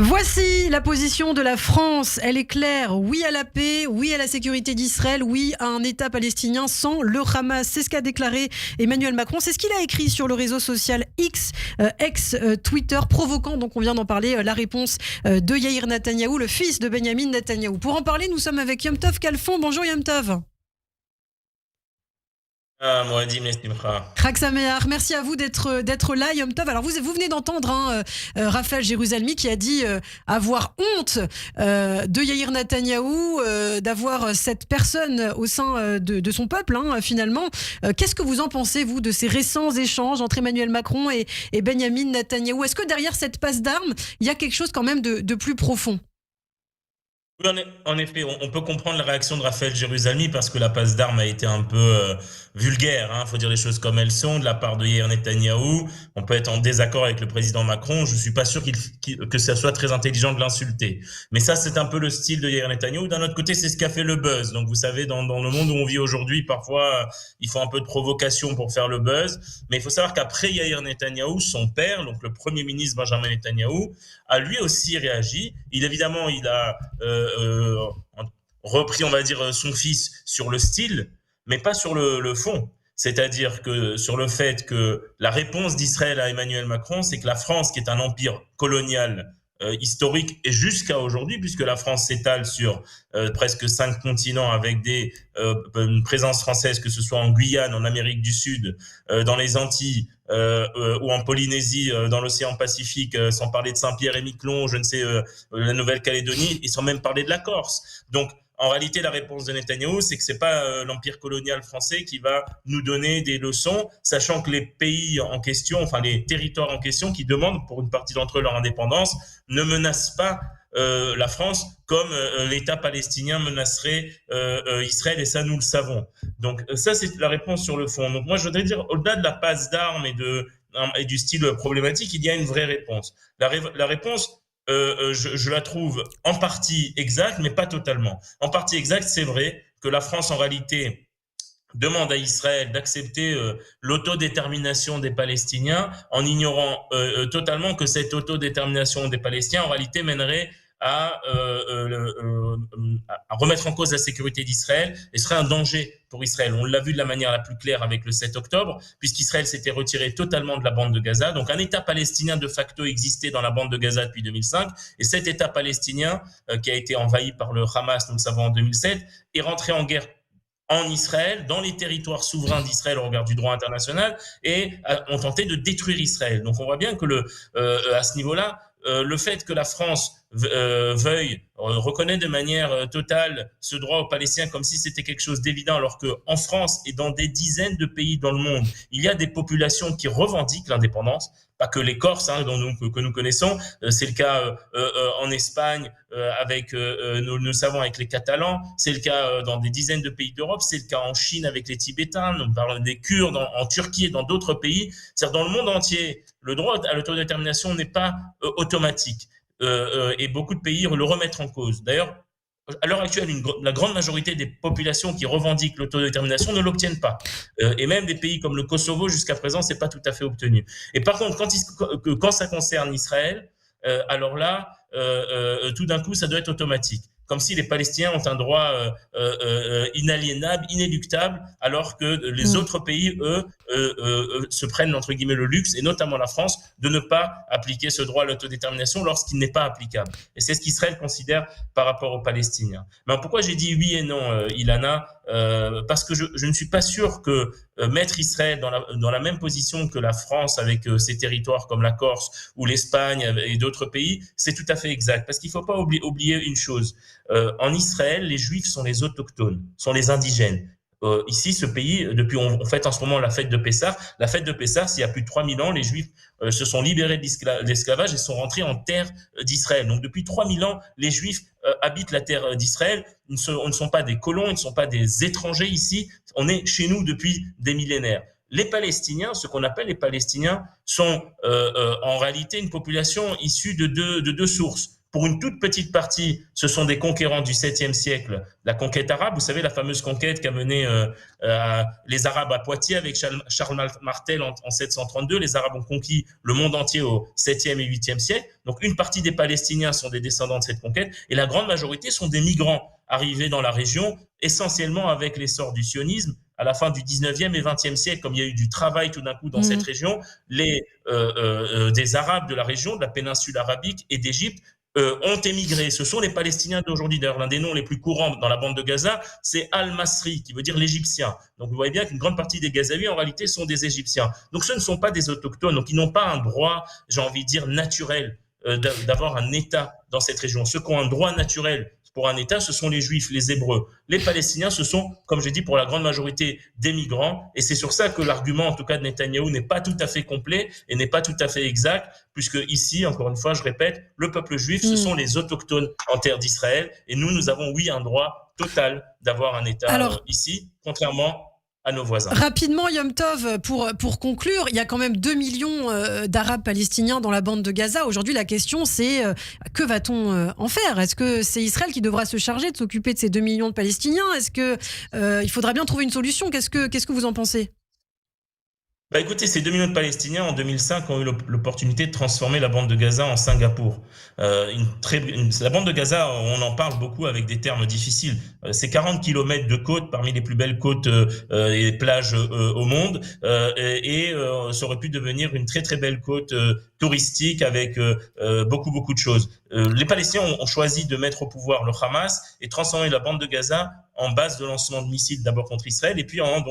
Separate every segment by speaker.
Speaker 1: Voici la position de la France. Elle est claire. Oui à la paix, oui à la sécurité d'Israël, oui à un État palestinien sans le Hamas. C'est ce qu'a déclaré Emmanuel Macron. C'est ce qu'il a écrit sur le réseau social X, ex-Twitter, provoquant, donc on vient d'en parler, la réponse de Yair Netanyahou, le fils de Benyamin Netanyahou. Pour en parler, nous sommes avec Yom Tov Kalfon. Bonjour Yom Tov.
Speaker 2: Moadim Nessimcha.
Speaker 1: Chag Sameach, merci à vous d'être là, Yom Tov. Alors vous venez d'entendre Raphaël Jérusalemi qui a dit avoir honte de Yair Netanyahou, d'avoir cette personne au sein de son peuple, finalement. Qu'est-ce que vous en pensez, vous, de ces récents échanges entre Emmanuel Macron et Benyamin Netanyahou? Est-ce que derrière cette passe d'armes, il y a quelque chose quand même de plus profond?
Speaker 2: Oui, en effet, on peut comprendre la réaction de Raphaël Jérusalemi parce que la passe d'armes a été un peu vulgaire. Faut dire les choses comme elles sont de la part de Yair Netanyahou. On peut être en désaccord avec le président Macron. Je suis pas sûr que ça soit très intelligent de l'insulter. Mais ça, c'est un peu le style de Yair Netanyahou. D'un autre côté, c'est ce qui a fait le buzz. Donc, vous savez, dans le monde où on vit aujourd'hui, parfois, il faut un peu de provocation pour faire le buzz. Mais il faut savoir qu'après Yair Netanyahou, son père, donc le premier ministre Benjamin Netanyahou, a lui aussi réagi. Il a repris, on va dire, son fils sur le style, mais pas sur le fond. C'est-à-dire que sur le fait que la réponse d'Israël à Emmanuel Macron, c'est que la France, qui est un empire colonial historique et jusqu'à aujourd'hui, puisque la France s'étale sur presque 5 continents avec une présence française, que ce soit en Guyane, en Amérique du Sud, dans les Antilles, ou en Polynésie, dans l'océan Pacifique, sans parler de Saint-Pierre et Miquelon, je ne sais, la Nouvelle-Calédonie, et sans même parler de la Corse. Donc, en réalité, la réponse de Netanyahou, c'est que c'est pas l'empire colonial français qui va nous donner des leçons, sachant que les pays en question, enfin les territoires en question, qui demandent pour une partie d'entre eux leur indépendance, ne menacent pas la France comme l'État palestinien menacerait Israël, et ça nous le savons. Donc ça, c'est la réponse sur le fond. Donc moi, je voudrais dire, au-delà de la passe d'armes et du style problématique, il y a une vraie réponse. La réponse, je la trouve en partie exacte, mais pas totalement. En partie exacte, c'est vrai que la France, en réalité, demande à Israël d'accepter l'autodétermination des Palestiniens en ignorant totalement que cette autodétermination des Palestiniens, en réalité, mènerait à remettre en cause la sécurité d'Israël et serait un danger pour Israël. On l'a vu de la manière la plus claire avec le 7 octobre, puisqu'Israël s'était retiré totalement de la bande de Gaza. Donc un État palestinien de facto existait dans la bande de Gaza depuis 2005, et cet État palestinien, qui a été envahi par le Hamas, nous le savons, en 2007, est rentré en guerre en Israël, dans les territoires souverains d'Israël au regard du droit international, et ont tenté de détruire Israël. Donc on voit bien que à ce niveau-là, le fait que la France veuille reconnaître de manière totale ce droit aux Palestiniens comme si c'était quelque chose d'évident, alors qu'en France et dans des dizaines de pays dans le monde, il y a des populations qui revendiquent l'indépendance, pas que les Corses que nous connaissons, c'est le cas en Espagne avec, nous savons, avec les Catalans, c'est le cas dans des dizaines de pays d'Europe, c'est le cas en Chine avec les Tibétains, nous parlons des Kurdes en Turquie et dans d'autres pays. C'est-à-dire dans le monde entier, le droit à l'autodétermination n'est pas automatique. Et beaucoup de pays le remettent en cause. D'ailleurs, à l'heure actuelle, la grande majorité des populations qui revendiquent l'autodétermination ne l'obtiennent pas. Et même des pays comme le Kosovo, jusqu'à présent, c'est pas tout à fait obtenu. Et par contre, quand ça concerne Israël, alors là, tout d'un coup, ça doit être automatique. Comme si les Palestiniens ont un droit inaliénable, inéluctable, alors que les autres pays, eux, se prennent, entre guillemets, le luxe, et notamment la France, de ne pas appliquer ce droit à l'autodétermination lorsqu'il n'est pas applicable. Et c'est ce qu'Israël considère par rapport aux Palestiniens. Mais pourquoi j'ai dit oui et non, Ilana, parce que je ne suis pas sûr que mettre Israël dans la même position que la France avec ses territoires comme la Corse ou l'Espagne et d'autres pays, c'est tout à fait exact. Parce qu'il ne faut pas oublier une chose. En Israël, les Juifs sont les autochtones, sont les indigènes. Ici, ce pays, depuis on fête en ce moment la fête de Pessah. La fête de Pessah, il y a plus de 3000 ans, les Juifs se sont libérés de l'esclavage et sont rentrés en terre d'Israël. Donc depuis 3000 ans, les Juifs habitent la terre d'Israël. Ils ne sont pas des colons, ils ne sont pas des étrangers ici. On est chez nous depuis des millénaires. Les Palestiniens, ce qu'on appelle les Palestiniens, sont en réalité une population issue de deux sources. Pour une toute petite partie, ce sont des conquérants du 7e siècle, la conquête arabe. Vous savez, la fameuse conquête qu'a menée les Arabes à Poitiers avec Charles Martel en 732. Les Arabes ont conquis le monde entier au 7e et 8e siècle. Donc une partie des Palestiniens sont des descendants de cette conquête et la grande majorité sont des migrants arrivés dans la région, essentiellement avec l'essor du sionisme à la fin du 19e et 20e siècle, comme il y a eu du travail tout d'un coup dans cette région, des Arabes de la région, de la péninsule arabique et d'Égypte, ont émigré. Ce sont les Palestiniens d'aujourd'hui. D'ailleurs, l'un des noms les plus courants dans la bande de Gaza, c'est Al-Masri, qui veut dire l'Égyptien. Donc, vous voyez bien qu'une grande partie des Gazaouis, en réalité, sont des Égyptiens. Donc, ce ne sont pas des autochtones. Donc, ils n'ont pas un droit, j'ai envie de dire, naturel d'avoir un État dans cette région. Ceux qui ont un droit naturel pour un État, ce sont les Juifs, les Hébreux. Les Palestiniens, ce sont, comme j'ai dit, pour la grande majorité des migrants. Et c'est sur ça que l'argument, en tout cas, de Netanyahou n'est pas tout à fait complet et n'est pas tout à fait exact, puisque ici, encore une fois, je répète, le peuple juif, ce sont les autochtones en terre d'Israël. Et nous avons, oui, un droit total d'avoir un État ici, contrairement à nos voisins.
Speaker 1: Rapidement, Yom Tov, pour conclure, il y a quand même 2 millions d'Arabes palestiniens dans la bande de Gaza. Aujourd'hui, la question, c'est que va-t-on en faire ? Est-ce que c'est Israël qui devra se charger de s'occuper de ces 2 millions de Palestiniens ? Est-ce qu'il faudra bien trouver une solution ? Qu'est-ce que vous en pensez ?
Speaker 2: Écoutez, ces 2 millions de Palestiniens, en 2005, ont eu l'opportunité de transformer la bande de Gaza en Singapour. La bande de Gaza, on en parle beaucoup avec des termes difficiles. C'est 40 kilomètres de côte, parmi les plus belles côtes et plages au monde, et ça aurait pu devenir une très très belle côte touristique avec beaucoup de choses. Les Palestiniens ont choisi de mettre au pouvoir le Hamas et transformer la bande de Gaza en base de lancement de missiles d'abord contre Israël et puis en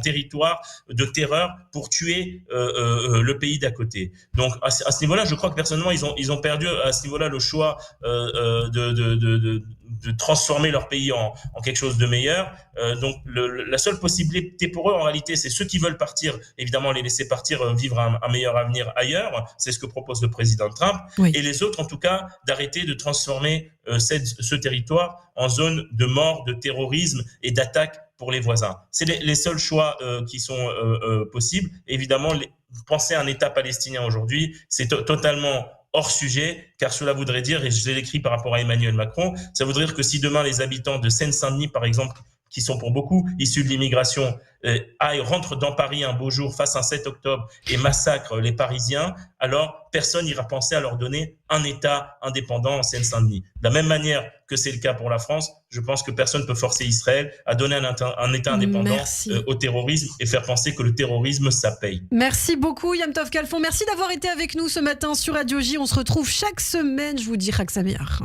Speaker 2: territoire de terreur pour tuer le pays d'à côté. Donc à ce niveau-là, je crois que personnellement ils ont perdu à ce niveau-là le choix de transformer leur pays en quelque chose de meilleur. Donc la seule possibilité pour eux en réalité, c'est ceux qui veulent partir, évidemment les laisser partir, vivre un meilleur avenir ailleurs. C'est ce que propose le président Trump. Oui. Et les autres en tout cas d'arrêter de transformer ce territoire en zone de mort, de terrorisme et d'attaque pour les voisins. C'est les seuls choix qui sont possibles. Évidemment, penser à un État palestinien aujourd'hui, c'est totalement hors sujet, car cela voudrait dire, et je l'ai écrit par rapport à Emmanuel Macron, ça voudrait dire que si demain les habitants de Seine-Saint-Denis, par exemple, qui sont pour beaucoup issus de l'immigration, rentrent dans Paris un beau jour face à un 7 octobre et massacrent les Parisiens, alors personne n'ira penser à leur donner un État indépendant en Seine-Saint-Denis. De la même manière que c'est le cas pour la France, je pense que personne ne peut forcer Israël à donner un État indépendant au terrorisme et faire penser que le terrorisme, ça paye.
Speaker 1: Merci beaucoup Yom Tov Khalfon. Merci d'avoir été avec nous ce matin sur Radio J. On se retrouve chaque semaine, je vous dis Chag Sameach.